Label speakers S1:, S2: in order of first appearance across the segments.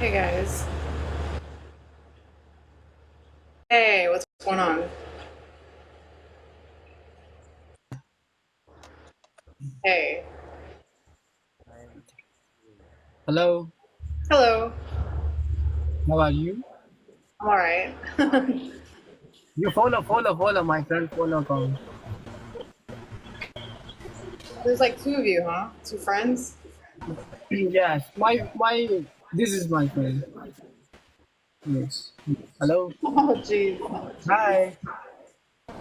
S1: Hey guys. Hey, what's going on? Hey.
S2: Hello,
S1: Hello.
S2: how are you?
S1: I'm all right.
S2: You follow my friend follow account.
S1: There's like two of you, huh? Two friends?
S2: Yes, my this is my friend. Yes. Hello.
S1: Oh, jeez.
S2: Hi.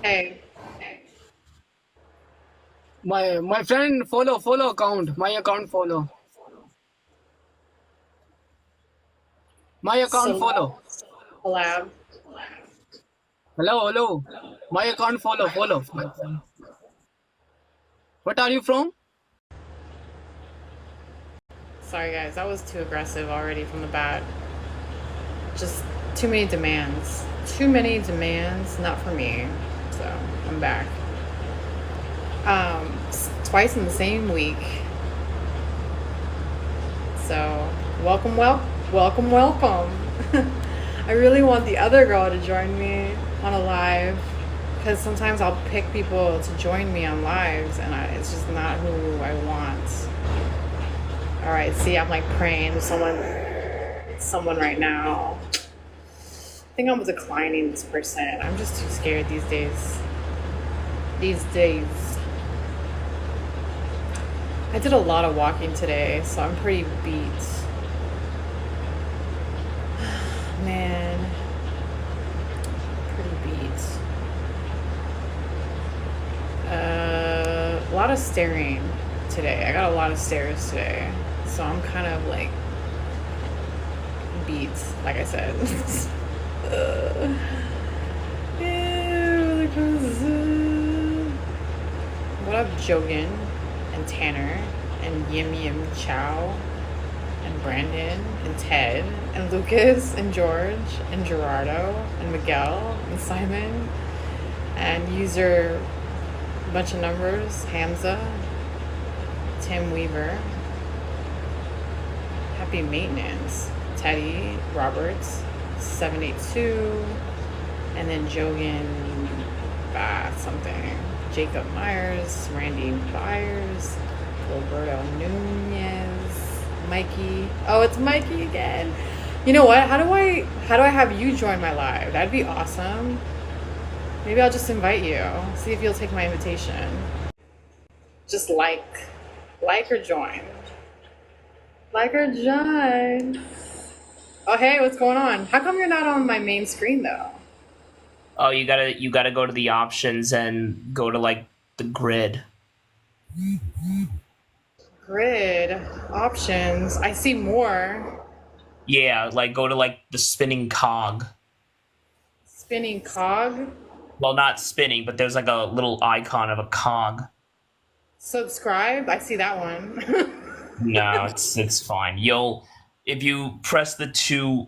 S1: Hey.
S2: My friend follow account. My account follow. My account follow.
S1: Celeb. Collab.
S2: Hello. My account follow. My friend. What are you from?
S1: Sorry guys, that was too aggressive already from the bat. Just too many demands. Too many demands, not for me. So I'm back. Twice in the same week. So welcome. I really want the other girl to join me on a live because sometimes I'll pick people to join me on lives and it's just not who I want. All right, see, I'm like praying to someone right now. I think I'm declining this person. I'm just too scared these days. These days. I did a lot of walking today, so I'm pretty beat. Man, pretty beat. A lot of staring today. I got a lot of stares today, so I'm kind of like beat, like I said. Yeah, what up, Jogan and Tanner and Yim Yim Chow and Brandon and Ted and Lucas and George and Gerardo and Miguel and Simon and user bunch of numbers, Hamza, Tim Weaver, Happy Maintenance, Teddy Roberts, 782, and then Jogan something, Jacob Myers, Randy Byers, Roberto Nunez, Mikey. Oh, it's Mikey again. You know what? How do I have you join my live? That'd be awesome. Maybe I'll just invite you. See if you'll take my invitation. Just like or join. Like or join. Oh, hey, what's going on? How come you're not on my main screen though?
S3: Oh, you gotta go to the options and go to like the grid.
S1: Grid options. I see more.
S3: Yeah, like go to like the spinning cog.
S1: Spinning cog.
S3: Well, not spinning, but there's like a little icon of a cog.
S1: Subscribe. I see that one.
S3: No, it's fine. You'll if you press the two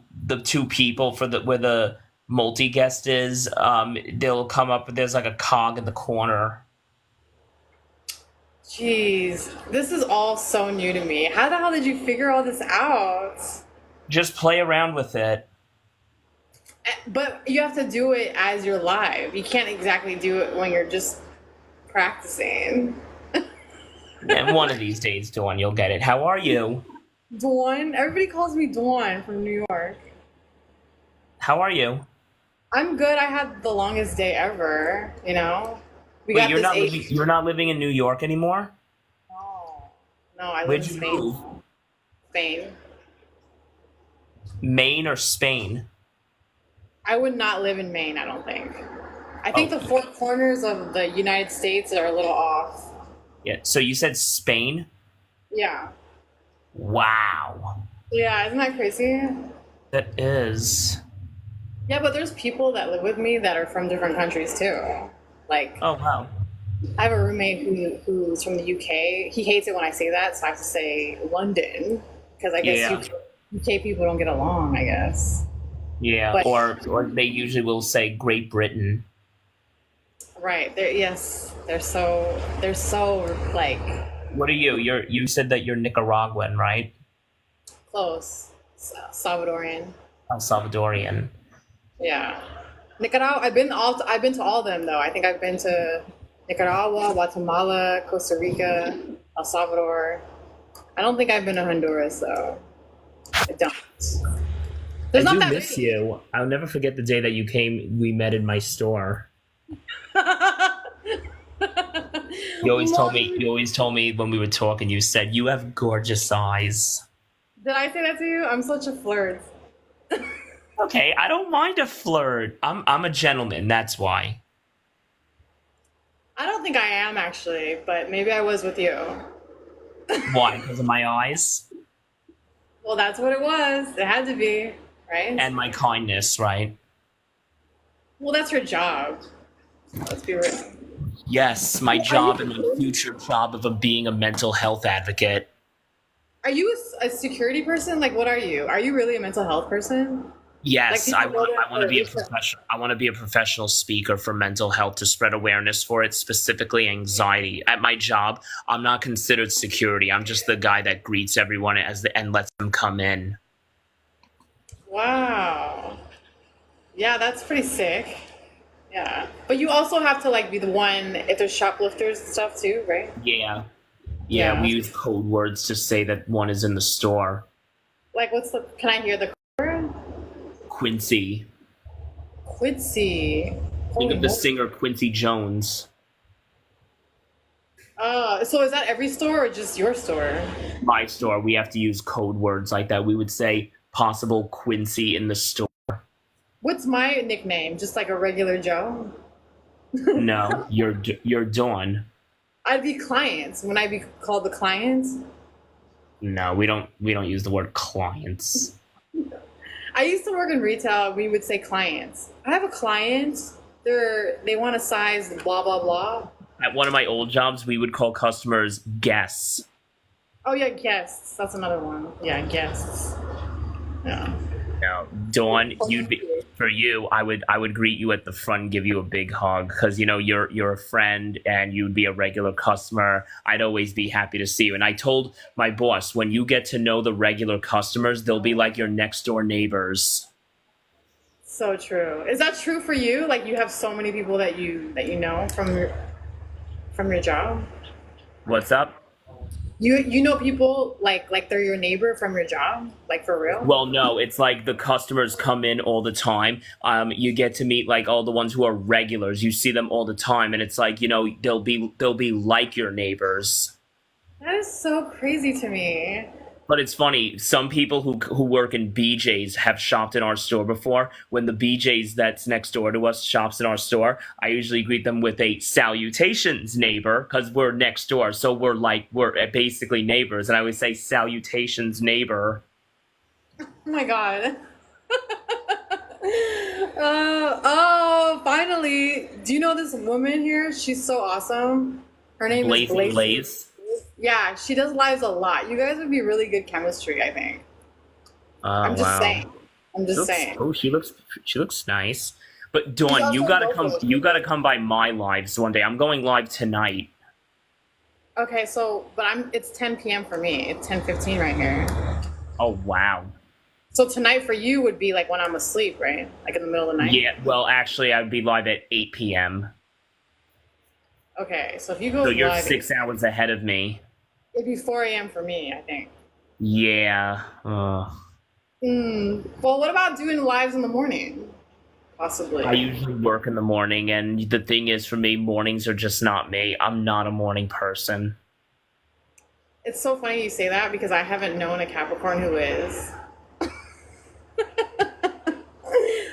S3: people for the where the multi guest is, they'll come up. There's like a cog in the corner.
S1: Jeez, this is all so new to me. How the hell did you figure all this out?
S3: Just play around with it.
S1: But you have to do it as you're live. You can't exactly do it when you're just practicing.
S3: And one of these days, Dawn, you'll get it. How are you?
S1: Dawn. Everybody calls me Dawn from New York.
S3: How are you?
S1: I'm good. I had the longest day ever. We
S3: Wait,
S1: got
S3: you're
S1: this
S3: not living.
S1: eight.
S3: You're not living in New York anymore.
S1: No, no, I live in
S3: Where'd you
S1: Spain.
S3: move?
S1: Spain.
S3: Maine or Spain?
S1: I would not live in Maine. I don't think. I think
S3: Oh,
S1: the four corners of the United States are a little off.
S3: yeah. So you said Spain?
S1: Yeah.
S3: Wow.
S1: Yeah, isn't that crazy?
S3: That is.
S1: Yeah, but there's people that live with me that are from different countries too. Like,
S3: Oh, wow.
S1: I have a roommate who's from the UK. He hates it when I say that, so I have to say London because I guess
S3: Yeah.
S1: UK people don't get along. I guess,
S3: Yeah.
S1: but
S3: Or they usually will say Great Britain.
S1: right, they're so like
S3: What are you? You said that you're Nicaraguan, right?
S1: close. Salvadorian.
S3: El Salvadorian.
S1: Yeah. Nicaragua. I've been to all of them though. I think I've been to Nicaragua, Guatemala, Costa Rica, El Salvador. I don't think I've been to Honduras though. I don't.
S3: I
S1: There's not
S3: do
S1: that
S3: miss
S1: many.
S3: you. I'll never forget the day that you came. We met in my store. You always told me.
S1: What?
S3: You always told me when we were talking. You said you have gorgeous eyes.
S1: Did I say that to you? I'm such a flirt.
S3: Okay, I don't mind a flirt. I'm a gentleman. That's why.
S1: I don't think I am actually, but maybe I was with you.
S3: Why? Because of my eyes
S1: Well, that's what it was. It had to be, right?
S3: and my kindness, right?
S1: Well, that's your job. Let's be real.
S3: Yes, my job and my future job of being a mental health advocate.
S1: Are you a security person? Like, what are you? Are you really a mental health person? Like,
S3: Yes,
S1: people go there
S3: I want to
S1: for
S3: be a
S1: research.
S3: professional. I want to be a professional speaker for mental health to spread awareness for it, specifically anxiety. At my job, I'm not considered security. I'm just the guy that greets everyone and lets them come in.
S1: Wow. Yeah, that's pretty sick. Yeah. But you also have to, like, be the one if there's shoplifters and stuff, too, right?
S3: Yeah, yeah.
S1: Yeah.
S3: We use code words to say that one is in the store.
S1: Like, can I hear the word?
S3: Quincy.
S1: Quincy.
S3: Think
S1: Holy
S3: of the
S1: moly.
S3: singer Quincy Jones.
S1: So is that every store or just your store?
S3: My store, we have to use code words like that. We would say possible Quincy in the store.
S1: What's my nickname? Just like a regular Joe?
S3: No, you're Dawn.
S1: I'd be clients. When I be called the clients?
S3: No, we don't use the word clients.
S1: I used to work in retail. We would say clients. I have a client. They want a size blah blah blah.
S3: At one of my old jobs, we would call customers guests.
S1: Oh yeah, guests. That's another one. Yeah, guests. Yeah.
S3: Now, Dawn, you'd be for you. I would greet you at the front, and give you a big hug because you're a friend and you'd be a regular customer. I'd always be happy to see you. And I told my boss when you get to know the regular customers, they'll be like your next door neighbors.
S1: So true. Is that true for you? Like you have so many people that you know from your job?
S3: What's up?
S1: You know people like they're your neighbor from your job? Like for real?
S3: Well, no, it's like the customers come in all the time. You get to meet like all the ones who are regulars. You see them all the time, and it's like they'll be like your neighbors.
S1: That is so crazy to me.
S3: But it's funny. Some people who work in BJ's have shopped in our store before. When the BJ's that's next door to us shops in our store, I usually greet them with a salutations neighbor because we're next door. So we're basically neighbors, and I always say salutations neighbor.
S1: Oh my god. Oh, finally. Do you know this woman here? She's so awesome. Her name is
S3: Blazing
S1: Blaze.
S3: Blaze.
S1: Yeah, she does lives a lot. You guys would be really good chemistry, I think.
S3: Oh
S1: I'm just
S3: wow.
S1: saying. I'm just saying.
S3: She looks nice. But
S1: She's
S3: Dawn, you
S1: also
S3: gotta come.
S1: local.
S3: You gotta come by my lives one day. I'm going live tonight.
S1: Okay, it's 10 p.m. for me. It's 10:15 right here.
S3: Oh wow.
S1: So tonight for you would be like when I'm asleep, right? Like in the middle of the night?
S3: Yeah. Well, actually, I'd be live at 8 p.m.
S1: Okay, so if you go
S3: So you're
S1: live,
S3: 6 hours ahead of me.
S1: it'd be 4 a.m. for me, I think.
S3: Yeah.
S1: Well, what about doing lives in the morning? Possibly.
S3: I usually work in the morning, and the thing is, for me, mornings are just not me. I'm not a morning person.
S1: It's so funny you say that because I haven't known a Capricorn who is.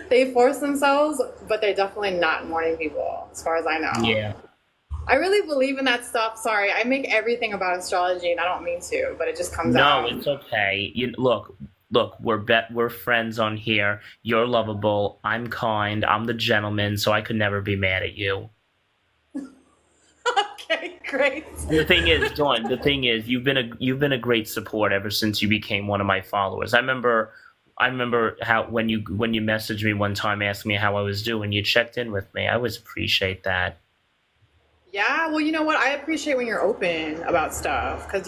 S1: They force themselves, but they're definitely not morning people, as far as I know.
S3: Yeah.
S1: I really believe in that stuff. Sorry, I make everything about astrology, and I don't mean to, but it just comes
S3: No,
S1: out.
S3: it's okay. Look, we're friends on here. You're lovable. I'm kind. I'm the gentleman, so I could never be mad at you.
S1: Okay, great.
S3: And the thing is, Dawn, you've been a great support ever since you became one of my followers. I remember how when you messaged me one time asking me how I was doing, you checked in with me. I always appreciate that.
S1: Yeah, well, you know what? I appreciate when you're open about stuff because,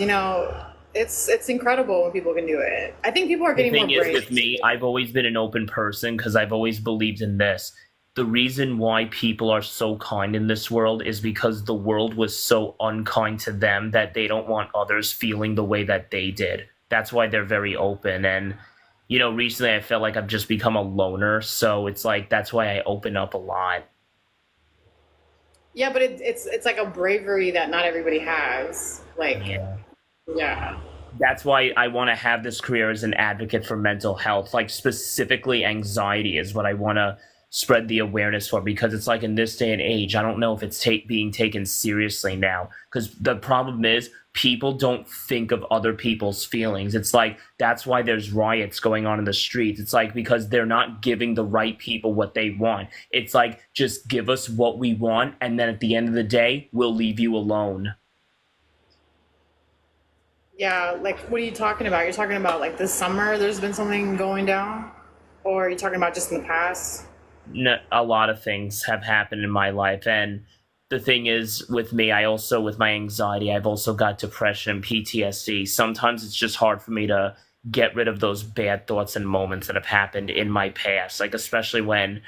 S1: it's incredible when people can do it. I think people are
S3: The
S1: getting more
S3: thing is,
S1: brave.
S3: with me, I've always been an open person because I've always believed in this. The reason why people are so kind in this world is because the world was so unkind to them that they don't want others feeling the way that they did. That's why they're very open. And, recently I felt like I've just become a loner. So it's like, that's why I open up a lot.
S1: Yeah, but it's like a bravery that not everybody has. Like,
S3: Yeah.
S1: yeah.
S3: That's why I want to have this career as an advocate for mental health. Like, specifically anxiety is what I want to spread the awareness for, because it's like, in this day and age, I don't know if it's being taken seriously now, because the problem is people don't think of other people's feelings. It's like, that's why there's riots going on in the streets. It's like, because they're not giving the right people what they want. It's like, just give us what we want, and then at the end of the day, we'll leave you alone.
S1: Yeah, like what are you talking about? You're talking about like this summer there's been something going down? Or are you talking about just in the past?
S3: No, a lot of things have happened in my life, and the thing is, with me, I also, with my anxiety, I've also got depression and PTSD. Sometimes it's just hard for me to get rid of those bad thoughts and moments that have happened in my past, like, especially when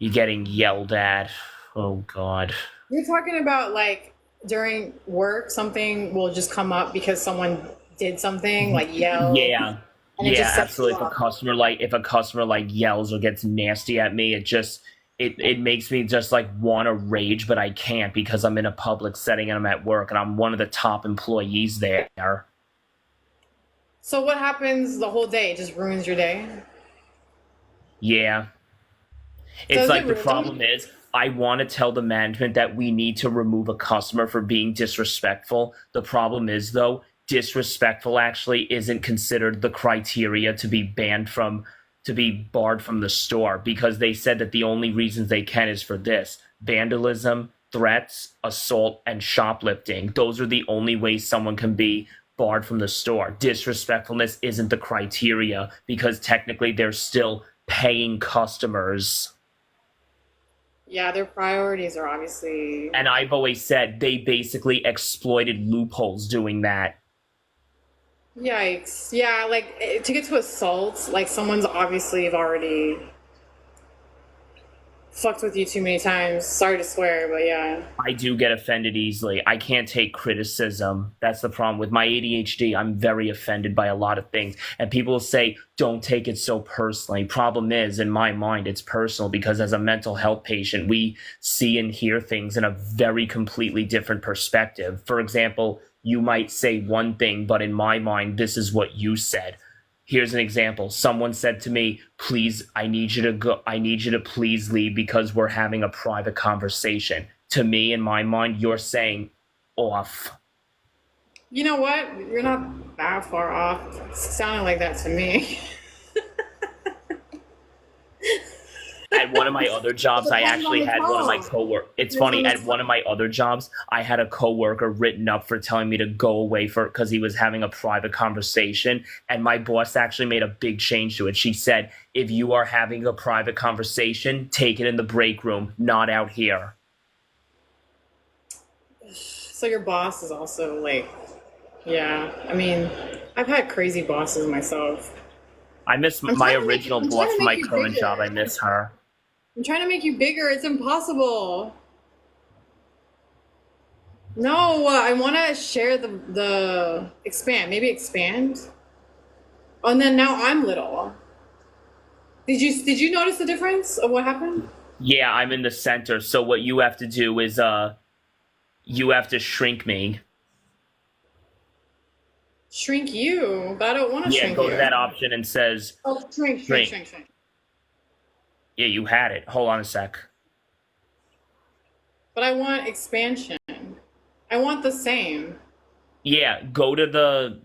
S3: you're getting yelled at. Oh God.
S1: You're talking about like during work something will just come up because someone did something, like yell.
S3: Yeah.
S1: And it
S3: Yeah,
S1: just sets
S3: absolutely.
S1: you
S3: If a
S1: off.
S3: customer like if a customer like yells or gets nasty at me, it makes me just like want to rage, but I can't because I'm in a public setting and I'm at work and I'm one of the top employees there.
S1: So what happens the whole day? It just ruins your day?
S3: Yeah. It's
S1: Does
S3: like,
S1: it
S3: the
S1: really?
S3: problem is, I want to tell the management that we need to remove a customer for being disrespectful. The problem is, though, disrespectful actually isn't considered the criteria to be barred from the store, because they said that the only reasons they can is for this: vandalism, threats, assault, and shoplifting. Those are the only ways someone can be barred from the store. Disrespectfulness isn't the criteria because technically they're still paying customers.
S1: Yeah, their priorities are obviously.
S3: And I've always said they basically exploited loopholes doing that.
S1: Yikes. Yeah, like to get to assault, like someone's obviously already fucked with you too many times. Sorry to swear, but yeah.
S3: I do get offended easily. I can't take criticism. That's the problem. With my ADHD, I'm very offended by a lot of things. And people say, don't take it so personally. Problem is, in my mind, it's personal because as a mental health patient, we see and hear things in a very completely different perspective. For example, you might say one thing, but in my mind, this is what you said. Here's an example. Someone said to me, please, I need you to go. I need you to please leave because we're having a private conversation. To me, in my mind, you're saying off.
S1: You know what? You're not that far off. It's sounding like that to me.
S3: At one of my other jobs, I
S1: Depends on
S3: actually
S1: the
S3: had one of my
S1: tone.
S3: coworkers. It's
S1: Depends
S3: funny,
S1: on the
S3: at one of my other jobs, I had a coworker written up for telling me to go away because he was having a private conversation. And my boss actually made a big change to it. She said, if you are having a private conversation, take it in the break room, not out here.
S1: So your boss is also like, yeah. I mean, I've had crazy bosses myself.
S3: I miss
S1: I'm
S3: my
S1: trying to make you-
S3: original
S1: I'm
S3: boss
S1: trying to
S3: from my
S1: make you
S3: current
S1: bigger.
S3: job. I miss her.
S1: I'm trying to make you bigger. It's impossible. No, I want to share the expand. Maybe expand. Oh, and then now I'm little. Did you notice the difference of what happened?
S3: Yeah, I'm in the center. So what you have to do is you have to shrink me.
S1: Shrink you, but I don't want to
S3: Yeah,
S1: shrink
S3: go
S1: you.
S3: to that option and says,
S1: Oh, shrink.
S3: Shrink. yeah, you had it. Hold on a sec.
S1: But I want expansion. I want the same.
S3: Yeah, go to the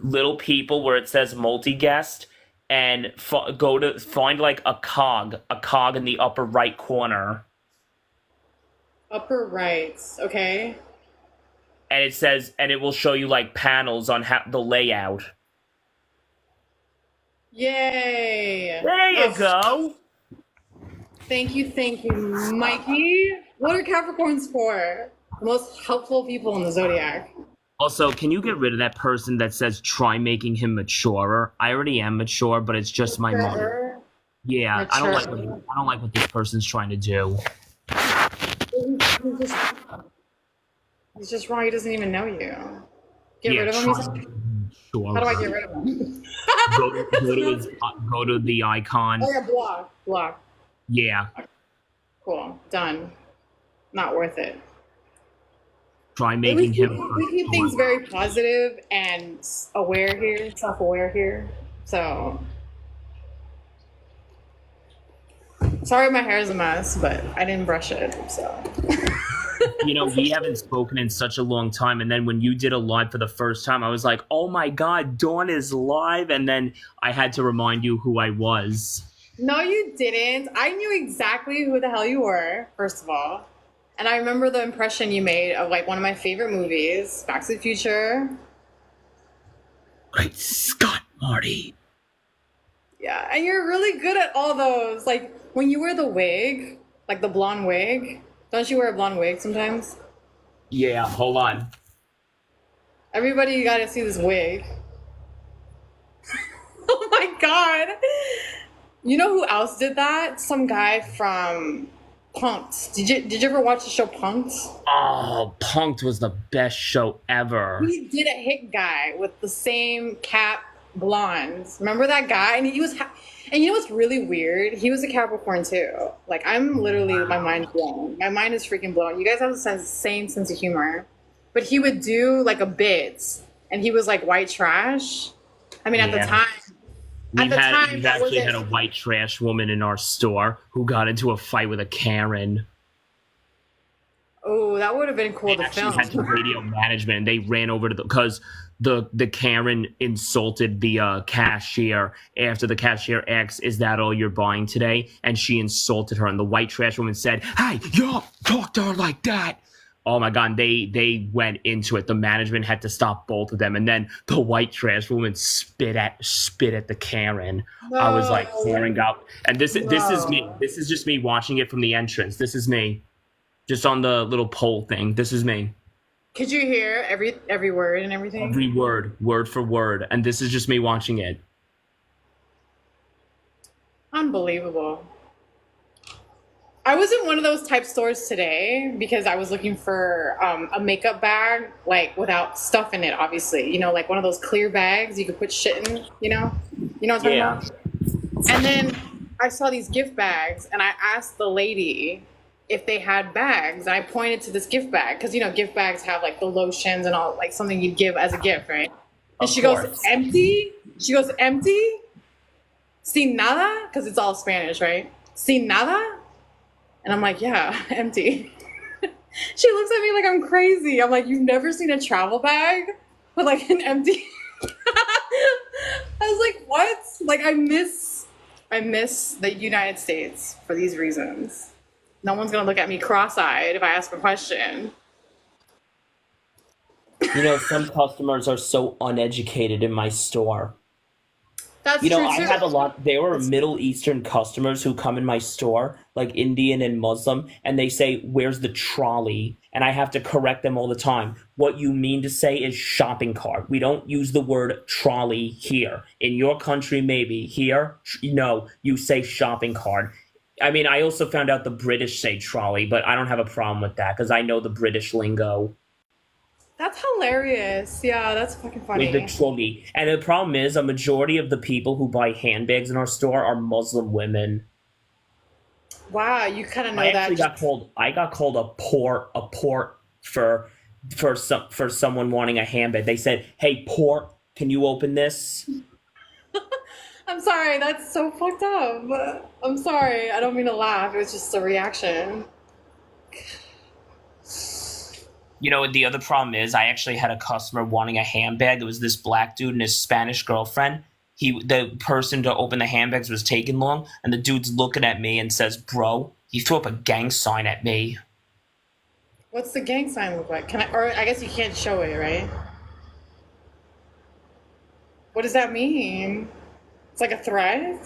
S3: little people where it says multi-guest and find like a cog in the upper right corner.
S1: Upper right. Okay.
S3: And it says, and it will show you like panels on the layout.
S1: Yay.
S3: There you
S1: Oh,
S3: go.
S1: Thank you, Mikey. What are Capricorns for? The most helpful people in the zodiac.
S3: Also, can you get rid of that person that says try making him maturer? I already am mature, but it's just my mom.
S1: Mature.
S3: Yeah,
S1: Mature.
S3: I don't like what this person's trying to do.
S1: He's just, he's just wrong. He doesn't even know you. Get
S3: Yeah,
S1: rid of him.
S3: try making him
S1: How do I
S3: maturer.
S1: get rid of him?
S3: Go to the icon.
S1: Oh yeah, block. Block.
S3: Yeah,
S1: Cool. Done. Not worth it.
S3: try
S1: At
S3: making
S1: least
S3: him.
S1: we keep things very positive and aware here, self-aware here. So sorry, my hair is a mess, but I didn't brush it. So
S3: You know, we haven't spoken in such a long time, and then when you did a live for the first time, I was like, "Oh my God, Dawn is live!" And then I had to remind you who I was.
S1: no, you didn't. I knew exactly who the hell you were. First of all, and I remember the impression you made of like one of my favorite movies, Back to the Future.
S3: Great Scott, Marty.
S1: Yeah, and you're really good at all those. Like when you wear the wig, like the blonde wig. Don't you wear a blonde wig sometimes?
S3: Yeah, hold on.
S1: Everybody, you gotta see this wig. Oh my god! You know who else did that? Some guy from Punked. Did you ever watch the show Punked?
S3: Oh, Punked was the best show ever.
S1: He did a hit guy with the same cap, blonde. Remember that guy? And he was, and you know what's really weird? He was a Capricorn too. Like I'm literally, my mind's blown. My mind is freaking blown. You guys have the same sense of humor, but he would do like a bit, and he was like white trash. I mean, at the
S3: Yeah.
S1: time. At the time,
S3: We've
S1: that
S3: actually
S1: wasn't-
S3: had a white trash woman in our store who got into a fight with a Karen.
S1: Oh, that would have been cool
S3: They
S1: to
S3: actually
S1: film.
S3: had the radio management, and they ran over to because the Karen insulted the cashier after the cashier asked, "Is that all you're buying today?" And she insulted her, and the white trash woman said, "Hey, you don't talk to her like that." Oh my God, they went into it. The management had to stop both of them, and then the white trash woman spit at the Karen. I was like
S1: No.
S3: pouring out, and this is me.
S1: No.
S3: This is just me watching it from the entrance. This is me, just on the little pole thing. This is me.
S1: Could you hear every word and everything?
S3: Every word for word, and this is just me watching it.
S1: Unbelievable. I was in one of those type stores today because I was looking for a makeup bag, like without stuff in it, obviously. You know, like one of those clear bags you could put shit in, you know? You know what I'm talking about? And then I saw these gift bags, and I asked the lady if they had bags. And I pointed to this gift bag because, you know, gift bags have like the lotions and all, like something you'd give as a gift, right? And
S3: Of
S1: she
S3: course.
S1: goes, empty? She goes, empty? Sin nada? Because it's all Spanish, right? Sin nada? And I'm like, yeah, empty. She looks at me like I'm crazy. I'm like, you've never seen a travel bag with like an empty. I was like, what? Like I miss the United States for these reasons. No one's gonna look at me cross-eyed if I ask a question.
S3: You know, some customers are so uneducated in my store.
S1: That's
S3: You know,
S1: true
S3: I
S1: too.
S3: have a lot. There were Middle Eastern customers who come in my store, like Indian and Muslim, and they say, "Where's the trolley?" And I have to correct them all the time. What you mean to say is shopping cart. We don't use the word trolley here. In your country, maybe. Here, no, you say shopping cart. I mean, I also found out the British say trolley, but I don't have a problem with that because I know the British lingo.
S1: That's hilarious. Yeah, that's fucking funny.
S3: With the trolley. And the problem is, a majority of the people who buy handbags in our store are Muslim women.
S1: Wow, you kind of know
S3: I
S1: that.
S3: actually got called a port for someone wanting a handbag. They said, "Hey, port, can you open this?"
S1: I'm sorry, that's so fucked up. I'm sorry, I don't mean to laugh. It was just a reaction.
S3: You know, the other problem is, I actually had a customer wanting a handbag. It was this black dude and his Spanish girlfriend. The person to open the handbags was taking long, and the dude's looking at me and says, "Bro," he threw up a gang sign at me.
S1: What's the gang sign look like? Can I? Or I guess you can't show it, right? What does that mean? It's like a threat.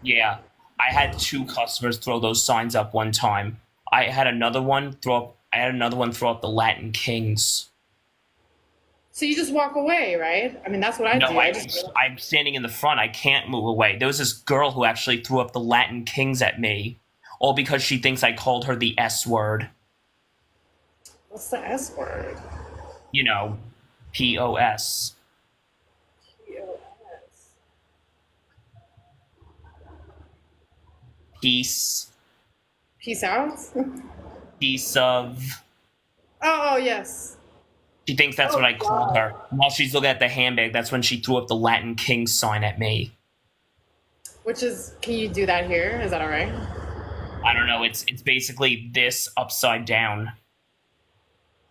S3: Yeah, I had 2 customers throw those signs up one time. I had another one throw up the Latin Kings.
S1: So you just walk away, right? I mean, that's what I
S3: No,
S1: do. I just
S3: I'm standing in the front. I can't move away. There was this girl who actually threw up the Latin Kings at me, all because she thinks I called her the S word.
S1: what's the S word?
S3: You know, POS.
S1: POS.
S3: Piece,
S1: Peace out.
S3: piece of.
S1: Oh, yes.
S3: She thinks that's
S1: Oh,
S3: what I called
S1: God.
S3: her. While she's looking at the handbag, that's when she threw up the Latin King sign at me.
S1: Which is, can you do that here? Is that all right?
S3: I don't know. It's basically this upside down.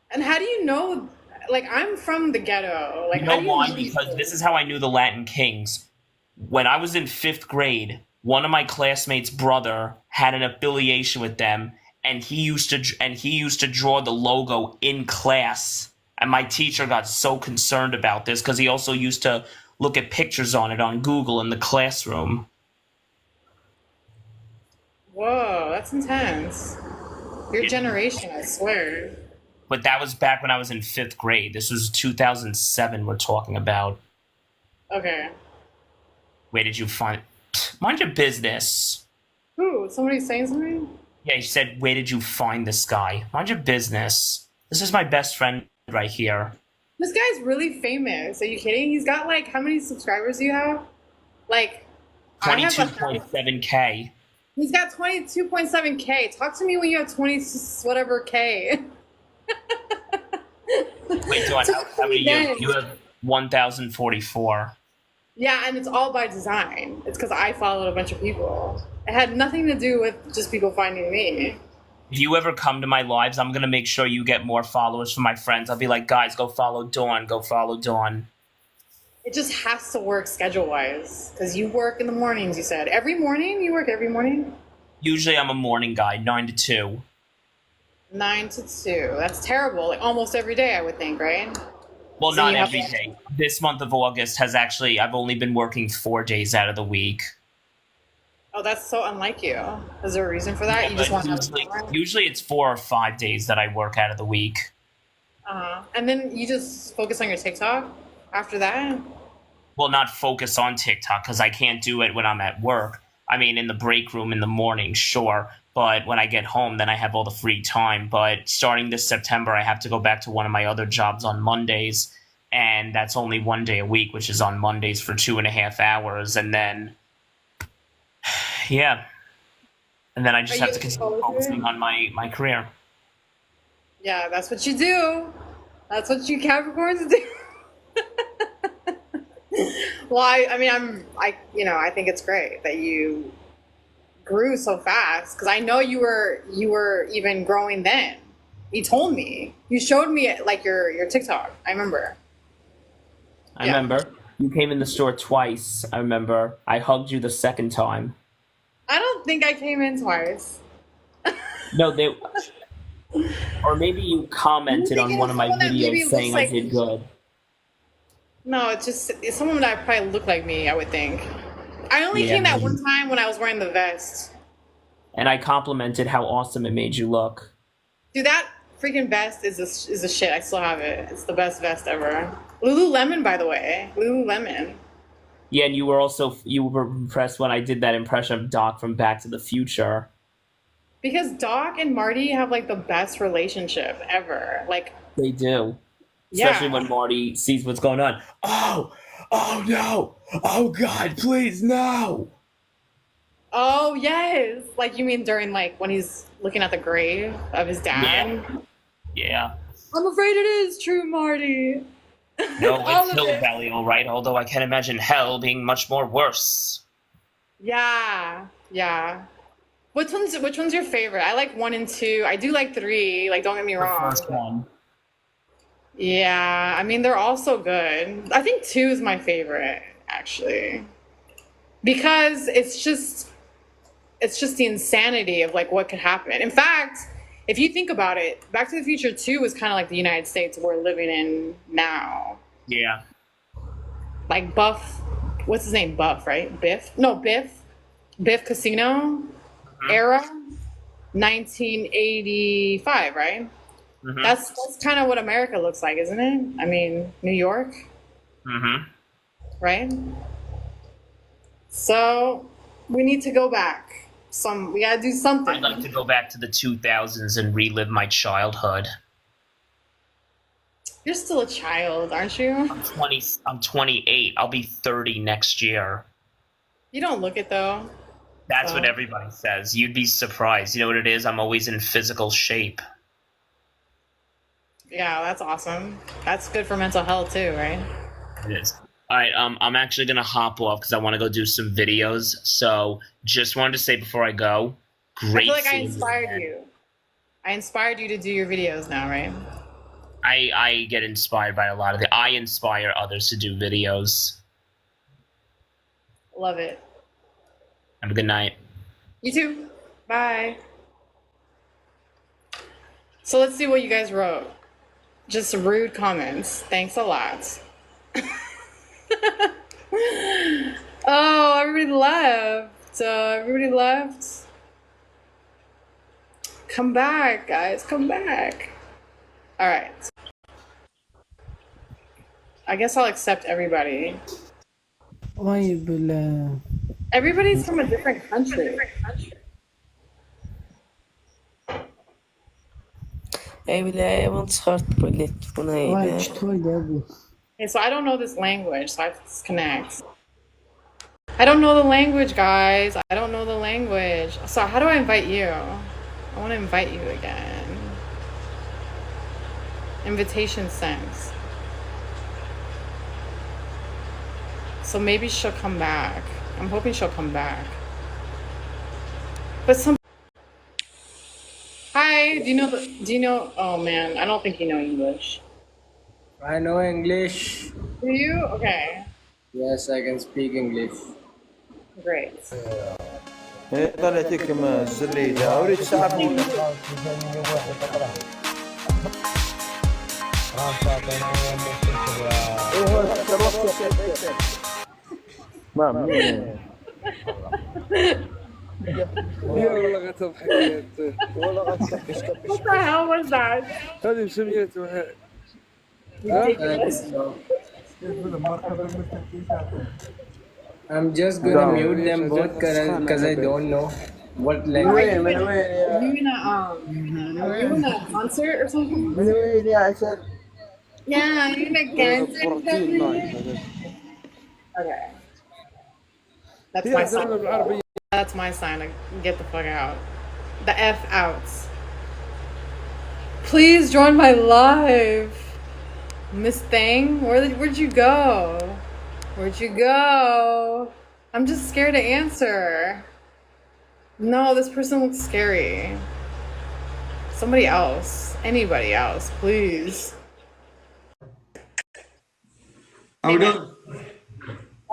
S1: And how do you know? Like, I'm from the ghetto. Like,
S3: You
S1: how
S3: know
S1: do you
S3: why?
S1: know these
S3: Because
S1: things?
S3: this is how I knew the Latin Kings. When I was in 5th grade, one of my classmates' brother had an affiliation with them, and he used to draw the logo in class. And my teacher got so concerned about this because he also used to look at pictures on it on Google in the classroom.
S1: Whoa, that's intense. Your generation, I swear.
S3: But that was back when I was in 5th grade. This was 2007 we're talking about.
S1: Okay.
S3: Where did you find... Mind your business.
S1: Ooh, somebody saying something?
S3: Yeah, he said, where did you find this guy? Mind your business. This is my best friend right here.
S1: This guy's really famous. Are you kidding? He's got like, how many subscribers do you have? Like, I have
S3: 22.7K.
S1: he's got 22.7K. Talk to me when you have 20 whatever K.
S3: Wait, Dawn, how many you have? You have 1,044.
S1: Yeah, and it's all by design. It's because I followed a bunch of people. It had nothing to do with just people finding me.
S3: If you ever come to my lives, I'm going to make sure you get more followers from my friends. I'll be like, guys, go follow Dawn. Go follow Dawn.
S1: It just has to work schedule-wise. Because you work in the mornings, you said. Every morning? You work every morning?
S3: Usually I'm a morning guy, 9 to 2.
S1: 9 to 2. That's terrible. Like almost every day, I would think, right?
S3: Well,
S1: So
S3: not
S1: you have
S3: every
S1: to-
S3: day. This month of August has actually, I've only been working 4 days out of the week.
S1: Oh, that's so unlike you. Is there a reason for that?
S3: Yeah,
S1: You just
S3: but
S1: want to
S3: usually it's 4 or 5 days that I work out of the week.
S1: And then you just focus on your TikTok after that?
S3: Well, not focus on TikTok because I can't do it when I'm at work. I mean, in the break room in the morning, sure. But when I get home, then I have all the free time. But starting this September, I have to go back to one of my other jobs on Mondays. And that's only 1 day a week, which is on Mondays for 2.5 hours. And then, yeah. And then I just
S1: Are
S3: have
S1: you
S3: to continue
S1: exposed?
S3: focusing on my career.
S1: Yeah, that's what you do. That's what you Capricorns do. Well, I think it's great that you grew so fast because I know you were even growing then. You told me. You showed me like your TikTok. I remember.
S3: I
S1: Yeah.
S3: remember. You came in the store twice. I remember. I hugged you the second time.
S1: I don't think I came in twice.
S3: No, they... Or maybe you commented
S1: You
S3: on
S1: think
S3: one of my
S1: it's someone that maybe
S3: videos
S1: looks
S3: saying
S1: like
S3: I did good.
S1: No, it's someone that probably looked like me, I would think. I only
S3: Yeah,
S1: came that
S3: maybe.
S1: one time when I was wearing the vest.
S3: And I complimented how awesome it made you look.
S1: Dude, that freaking vest is a shit. I still have it. It's the best vest ever. Lululemon, by the way. Lululemon.
S3: Yeah, and you were impressed when I did that impression of Doc from Back to the Future.
S1: Because Doc and Marty have like the best relationship ever. Like,
S3: They do.
S1: yeah.
S3: Especially when Marty sees what's going on. Oh no! Oh God, please no!
S1: Oh, yes. Like, you mean during like when he's looking at the grave of his dad?
S3: Yeah.
S1: I'm afraid it is true, Marty.
S3: No,
S1: All
S3: it's
S1: of
S3: Hill
S1: it.
S3: Valley, all right. Although I can't imagine hell being much more worse.
S1: Yeah, yeah. Which one's your favorite? I like 1 and 2. I do like 3. Like, don't get me
S3: The
S1: wrong.
S3: first one.
S1: Yeah, I mean they're all so good. I think 2 is my favorite actually, because it's just the insanity of like what could happen. In fact, if you think about it, Back to the Future 2 was kind of like the United States we're living in now.
S3: Yeah.
S1: Like Buff, what's his name? Buff, right? Biff? No, Biff Casino era, 1985, right?
S3: Mm-hmm.
S1: That's kind of what America looks like, isn't it? I mean, New York,
S3: Mm-hmm.
S1: right? So we need to go back. We gotta do something.
S3: I'd like to go back to the 2000s and relive my childhood.
S1: You're still a child, aren't you?
S3: I'm 28. I'll be 30 next year.
S1: You don't look it though.
S3: That's
S1: So,
S3: what everybody says. You'd be surprised. You know what it is? I'm always in physical shape.
S1: yeah, that's awesome. That's good for mental health too, right?
S3: It is. All right, I'm actually gonna hop off because I want to go do some videos. So just wanted to say before I go,
S1: I
S3: great.
S1: feel like I
S3: seeing
S1: inspired
S3: again.
S1: you. I inspired you to do your videos now, right?
S3: I get inspired by a lot of I inspire others to do videos.
S1: Love it.
S3: Have a good night.
S1: You too. Bye. So let's see what you guys wrote. Just rude comments. Thanks a lot. Oh, everybody left. Everybody left. Come back, guys. Come back. All right. I guess I'll accept everybody.
S4: طيب
S1: Everybody's from a different country.
S5: want schart på litt på
S4: طيب شتوي دابو
S1: Okay, so I don't know this language, so I have to disconnect. I don't know the language, guys. I don't know the language. So how do I invite you? I want to invite you again. Invitation sent. So maybe she'll come back. I'm hoping she'll come back. But some. Hi. Do you know? Oh man, I don't think you know English.
S6: I know English.
S1: Do you? Okay.
S6: Yes, I can speak English.
S1: Great.
S7: طلعتك ما الزريدة أريد تعرفون ما منين
S8: والله تضحك والله
S1: What the hell was that?
S8: هذه مسميتها
S6: I'm just gonna mute them both because I don't know what language.
S1: Are you in a concert or something?
S7: من وين يا عسل
S1: Yeah, you in a concert. Okay. That's my sign. That's my sign to get the fuck out. The F outs. Please join my live. Miss Thang, where'd you go? Where'd you go? I'm just scared to answer. No, this person looks scary. Somebody else. Anybody else, please.
S9: How we doing?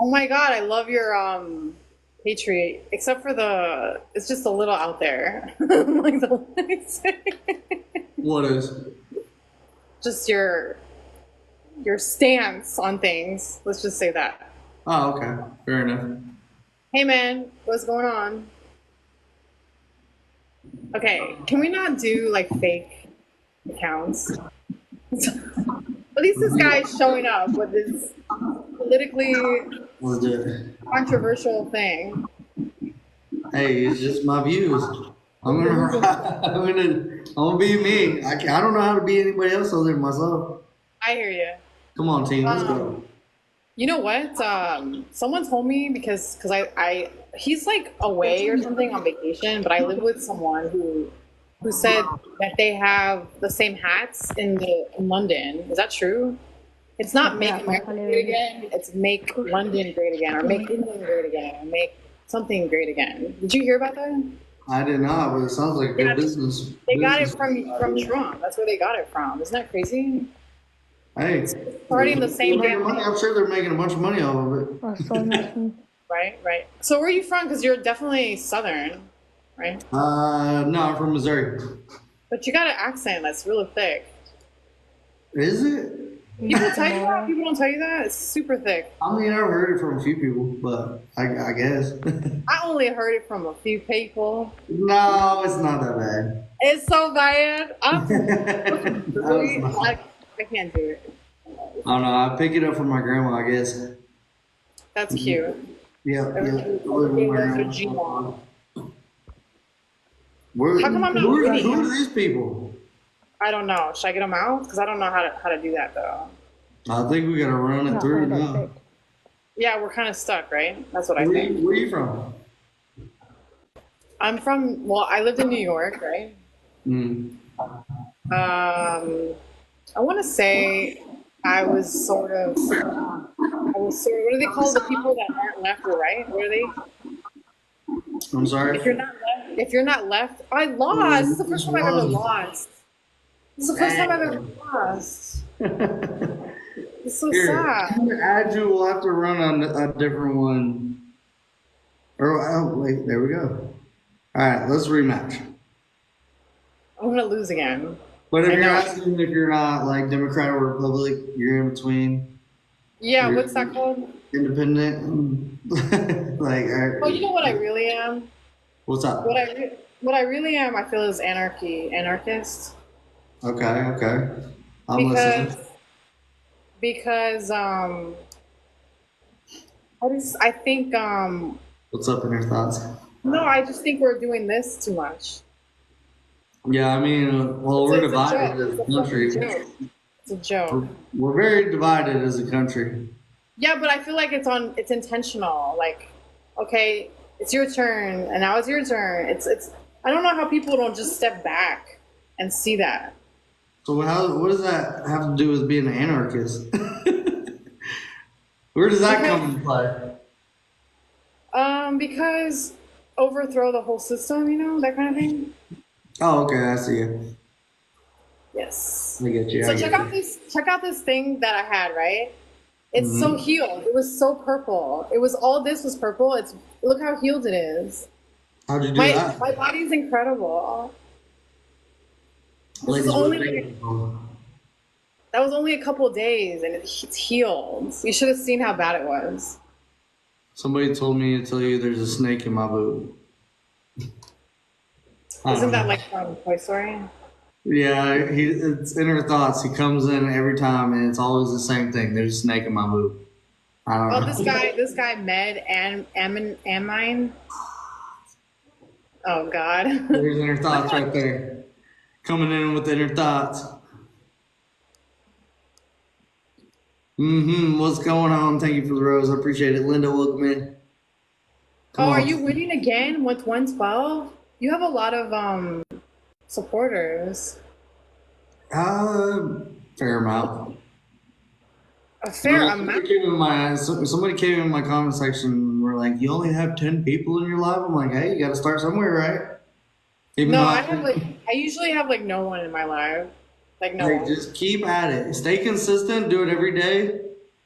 S1: Oh my god, I love your Patriot, except for it's just a little out there. Like
S9: What is?
S1: just your stance on things. Let's just say that.
S9: Oh, okay. Fair enough.
S1: Hey man, what's going on? Okay, can we not do like fake accounts? At least this guy is showing up with this politically
S9: What's it?
S1: controversial thing.
S9: Hey, it's just my views. I'm gonna be me. I don't know how to be anybody else other than myself.
S1: I hear you.
S9: Come on, team. Let's go.
S1: You know what? Someone told me because he's like away or something on vacation, but I live with someone who said that they have the same hats in London. Is that true? It's not make America great again. It's make London great again, or make England great again, or make something great again. Did you hear about that?
S9: I did not, but it sounds like good business.
S1: They got it from Trump. That's where they got it from. Isn't that crazy?
S9: Hey,
S1: Already in the same
S9: they're
S1: damn
S9: making money.
S1: thing.
S9: I'm sure they're making a bunch of money off of it.
S1: Right. So where are you from? Because you're definitely Southern, right?
S9: No, I'm from Missouri.
S1: But you got an accent that's really thick.
S9: Is it?
S1: People tell you that? People don't tell you that? It's super thick.
S9: I mean, I've heard it from a few people, but I guess.
S1: I only heard it from a few people.
S9: No, it's not that bad.
S1: It's so bad.
S9: No, it's not.
S1: I can't do it.
S9: I don't know. I pick it up from my grandma, I guess.
S1: That's cute.
S9: Yeah,
S1: Everything-
S9: I live with my
S1: everything goes through
S9: grandma.
S1: Gmail.
S9: Where,
S1: How come I'm not
S9: who are
S1: reading?
S9: these people?
S1: I don't know. Should I get them out? Because I don't know how to do that though.
S9: I think we gotta run it through now.
S1: Yeah, we're kind of stuck, right? That's what I
S9: Where
S1: think.
S9: you from?
S1: I'm from. Well, I lived in New York, right?
S9: Mm.
S1: I want to say I was sort of. What do they call the people that aren't left or right? What are they?
S9: I'm sorry.
S1: If you're not left, I lost. This is the first time I've ever lost. This is the first time I've ever lost. It's so
S9: Here,
S1: sad.
S9: I'm gonna add you. We'll have to run on a different one. Oh, wait, there we go. All right, let's rematch.
S1: I'm gonna lose again.
S9: But if
S1: I
S9: you're
S1: know.
S9: asking if you're not like Democrat or Republic, you're in between.
S1: Yeah,
S9: You're
S1: what's that called?
S9: Independent. Like,
S1: Oh, you know what I really am?
S9: what's up?
S1: What I really am, I feel is anarchist.
S9: Okay, okay. I'm
S1: Because
S9: listening.
S1: because I think
S9: What's up in your thoughts?
S1: no, I just think we're doing this too much.
S9: Yeah, I mean, well, we're
S1: It's a
S9: divided
S1: joke.
S9: as a
S1: It's a
S9: country.
S1: fucking joke. It's a joke.
S9: We're very divided as a country.
S1: Yeah, but I feel like it's intentional. Like, okay, it's your turn, and now it's your turn. It's. I don't know how people don't just step back and see that.
S9: So what does that have to do with being an anarchist? Where does that come into play?
S1: Because overthrow the whole system, you know, that kind of thing.
S9: Oh, okay, I see you.
S1: Yes.
S9: I get you.
S1: So
S9: I
S1: check
S9: get
S1: out this thing that I had, right? It's so healed. It was so purple. It was all this was purple. Look how healed it is.
S9: How'd you do
S1: My
S9: that?
S1: body's incredible.
S9: Ladies,
S1: is
S9: what
S1: only-
S9: do you think?
S1: That was only a couple of days and it's healed. You should have seen how bad it was.
S9: Somebody told me to tell you there's a snake in my boot.
S1: Isn't that like from Toy Story?
S9: Yeah, it's inner thoughts. He comes in every time, and it's always the same thing. There's a snake in my boot. I don't
S1: Oh,
S9: know.
S1: this guy Med and Amine. Oh God.
S9: There's inner thoughts right there. Coming in with inner thoughts. What's going on? Thank you for the rose. I appreciate it. Linda, welcome in. Come
S1: Oh, are
S9: on.
S1: you winning again with 112? You have a lot of supporters.
S9: Fair amount.
S1: A fair
S9: Somebody came in my comment section and were like, "You only have 10 people in your life." I'm like, "Hey, you got to start somewhere, right?" Even
S1: No,
S9: though
S1: I usually have like no one in my life. Like no
S9: Hey,
S1: one.
S9: just keep at it. Stay consistent. Do it every day,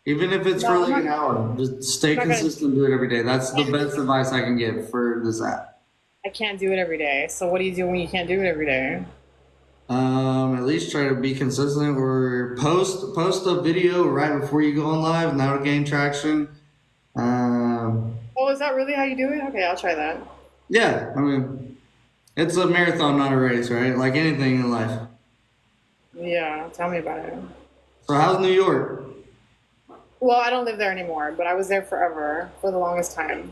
S9: even if it's
S1: No,
S9: for
S1: I'm
S9: like
S1: not-
S9: an hour. Just stay
S1: I'm not gonna-
S9: consistent. Do it every day. That's the best advice I can give for this app.
S1: I can't do it every day. So what do you do when you can't do it every day?
S9: At least try to be consistent or post a video right before you go on live, and that'll gain traction.
S1: Oh, is that really how you do it? Okay, I'll try that.
S9: Yeah, I mean, it's a marathon, not a race, right? Like anything in life.
S1: Yeah, tell me about it.
S9: So how's New York?
S1: Well, I don't live there anymore, but I was there forever, for the longest time.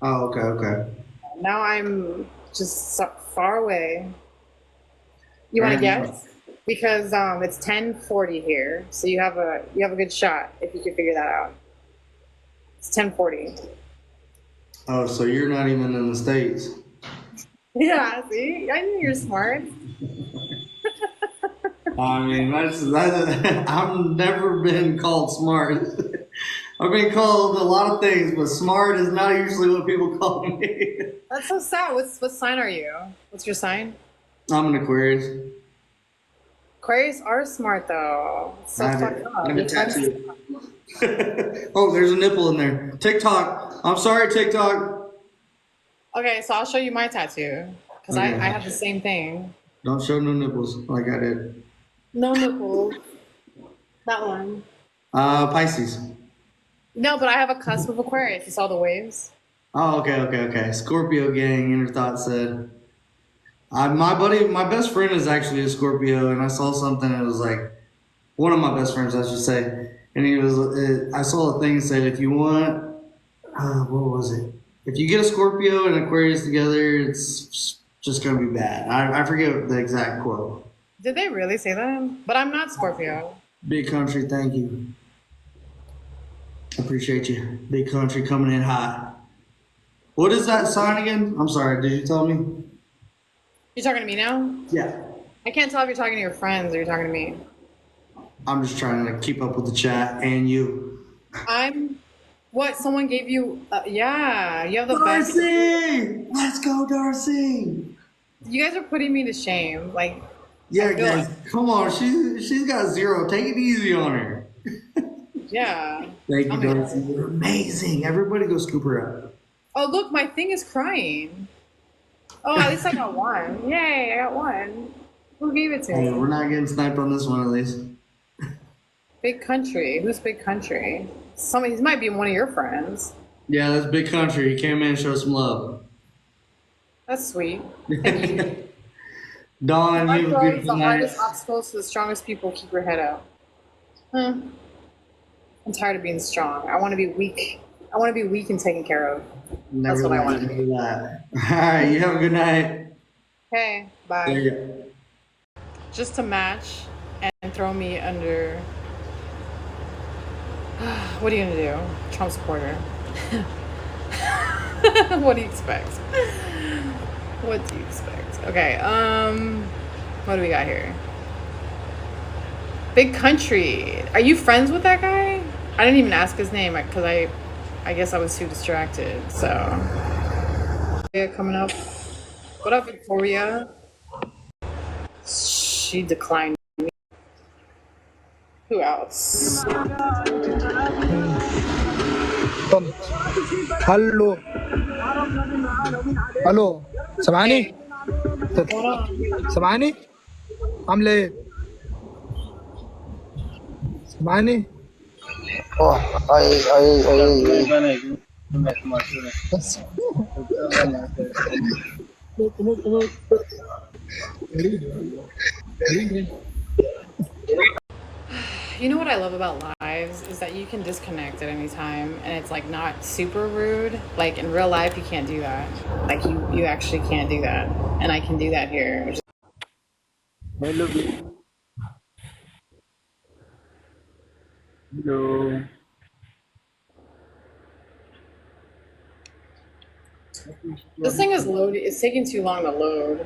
S9: Oh, okay.
S1: Now I'm just so far away. You want to
S9: Right.
S1: guess? Because it's 10:40 here, so you have a good shot if you can figure that out. It's 10:40.
S9: Oh, so you're not even in the States.
S1: Yeah, see, I knew you're smart.
S9: I mean, I've never been called smart. I've been called a lot of things, but smart is not usually what people call me.
S1: That's so sad. What sign are you? What's your sign?
S9: I'm an Aquarius.
S1: Aquarius are smart though. It's so
S9: I
S1: fucked up.
S9: have a tattoo. Oh, there's a nipple in there. TikTok. I'm sorry, TikTok.
S1: Okay, so I'll show you my tattoo because
S9: Okay.
S1: I have the same thing.
S9: Don't show no nipples like I did.
S1: No nipples. That one.
S9: Pisces.
S1: No, but I have a cusp of Aquarius. You saw the waves?
S9: Oh, okay. Scorpio gang, Inner Thought said. My best friend is actually a Scorpio, and I saw something that was like, one of my best friends, I should say, and I saw a thing that said, if you want, what was it? If you get a Scorpio and Aquarius together, it's just gonna be bad. I forget the exact quote.
S1: Did they really say that? But I'm not Scorpio.
S9: Big Country, thank you. Appreciate you. Big Country coming in hot. What is that sign again? I'm sorry, did you tell me?
S1: You're talking to me now?
S9: Yeah.
S1: I can't tell if you're talking to your friends or you're talking to me.
S9: I'm just trying to keep up with the chat and you.
S1: What? Someone gave you? Yeah, you have the best.
S9: Darcy! Let's go, Darcy!
S1: You guys are putting me to shame. Like,
S9: Yeah,
S1: I feel
S9: guys, come on. She's got 0. Take it easy on her.
S1: yeah.
S9: Thank you,
S1: Oh my
S9: Darcy. You're amazing. Everybody go scoop her up.
S1: Oh, look, my thing is crying. Oh, at least I got one. Yay, I got one. Who gave it to
S9: Hey,
S1: me?
S9: we're not getting sniped on this one, at least.
S1: Big Country. Who's Big Country? He might be one of your friends.
S9: Yeah, that's Big Country. He came in and showed some love.
S1: That's sweet. Thank you.
S9: Dawn,
S1: My
S9: you have a
S1: goal is
S9: beautiful
S1: the
S9: night.
S1: hardest obstacles to the strongest people. Keep your head up. I'm tired of being strong. I want to be weak. I want to be weak and taken care of.
S9: Never
S1: That's what I
S9: let
S1: want to
S9: you do that. All right, you have a good night.
S1: Okay,
S9: There
S1: bye.
S9: you go.
S1: Just to match and throw me under. What are you gonna do? Trump supporter. What do you expect? What do you expect? Okay, what do we got here? Big Country. Are you friends with that guy? I didn't even ask his name because I guess I was too distracted. So, yeah, coming up. What up, Victoria? She declined me. Who else?
S8: هلو الو سامعني سامعني عامله ايه سامعني بس
S1: You know what I love about lives is that you can disconnect at any time and it's like not super rude. Like in real life you can't do that. Like you actually can't do that. And I can do that here. Which
S8: Hello.
S1: this thing is loading. It's taking too long to load.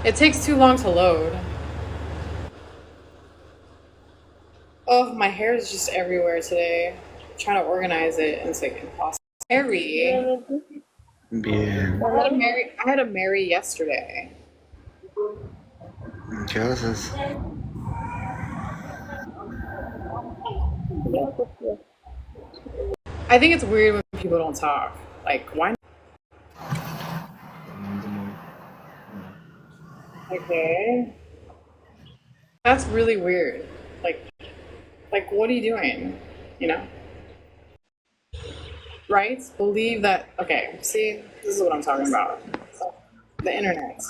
S1: It takes too long to load. Oh, my hair is just everywhere today. I'm trying to organize it and it's like impossible. Mary.
S7: Bien.
S1: I had a Mary yesterday.
S7: ¿Qué haces?
S1: I think it's weird when people don't talk. Like, why not? Okay. That's really weird. Like, what are you doing? You know? Right? Believe that. Okay, see? This is what I'm talking about. The internet.